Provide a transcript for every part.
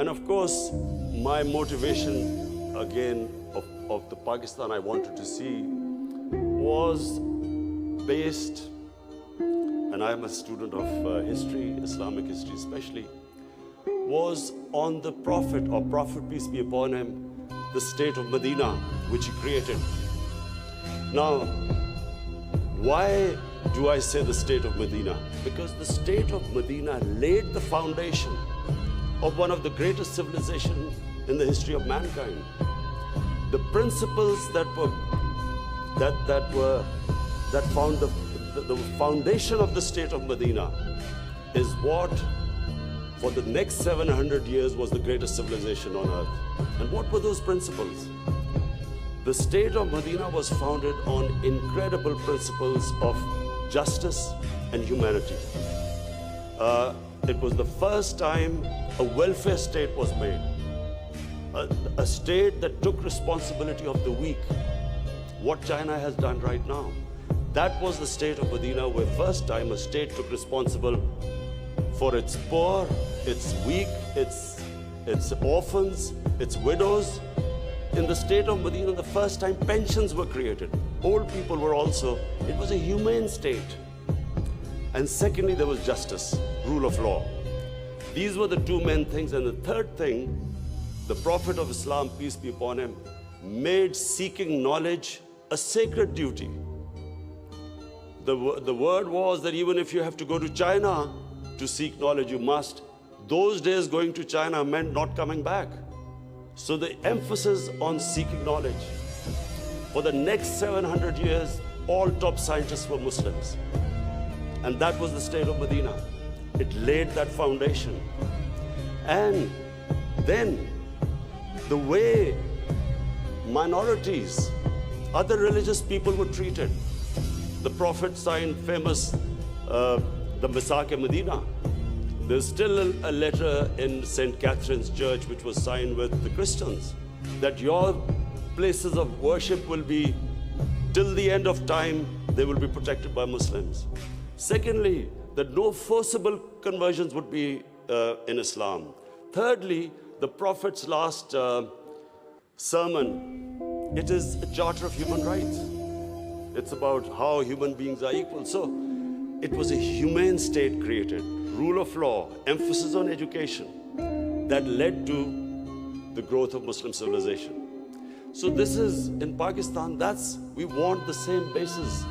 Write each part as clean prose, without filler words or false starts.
And of course, my motivation again of the Pakistan I wanted to see was based, and I am a student of history, Islamic history especially, was on the Prophet, or Prophet peace be upon him, the state of Medina, which he created. Now, why do I say the state of Medina? Because the state of Medina laid the foundation of one of the greatest civilizations in the history of mankind. The principles that found the foundation of the state of Medina is what for the next 700 years was the greatest civilization on earth. And what were those principles? The state of Medina was founded on incredible principles of justice and humanity. It was the first time a welfare state was made, a state that took responsibility of the weak, what China has done right now. That was the state of Medina, where first time a state took responsible for its poor, its weak, its orphans, its widows. In the state of Medina, the first time pensions were created. Old people were also, it was a humane state. And secondly, there was justice, rule of law. These were the two main things. And the third thing, the Prophet of Islam, peace be upon him, made seeking knowledge a sacred duty. The word was that even if you have to go to China to seek knowledge, you must. Those days going to China meant not coming back. So the emphasis on seeking knowledge. For the next 700 years, all top scientists were Muslims. And that was the state of Medina. It laid that foundation. And then the way minorities, other religious people were treated. The Prophet signed famous, the Misaq-e-Medina. There's still a letter in St. Catherine's Church which was signed with the Christians, that your places of worship will be, till the end of time, they will be protected by Muslims. Secondly, that no forcible conversions would be in Islam. Thirdly, the Prophet's last sermon, it is a charter of human rights. It's about how human beings are equal. So it was a humane state created, rule of law, emphasis on education, that led to the growth of Muslim civilization. So this is, in Pakistan, we want the same basis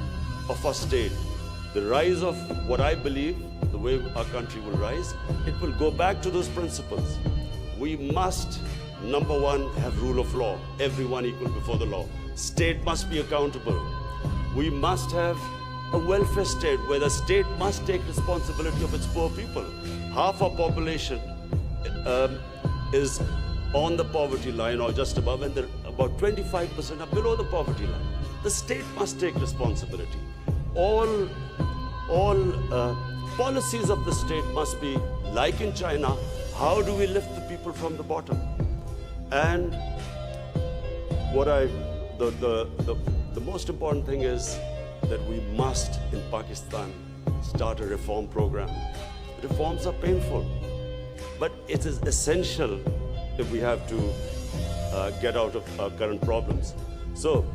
of our state. The rise of what I believe, the way our country will rise, it will go back to those principles. We must, number one, have rule of law, everyone equal before the law. State must be accountable. We must have a welfare state where the state must take responsibility of its poor people. Half our population is on the poverty line or just above, and about 25% are below the poverty line. The state must take responsibility. All policies of the state must be like in China. How do we lift the people from the bottom? And the most important thing is that we must, in Pakistan, start a reform program. Reforms are painful, but it is essential if we have to get out of our current problems. So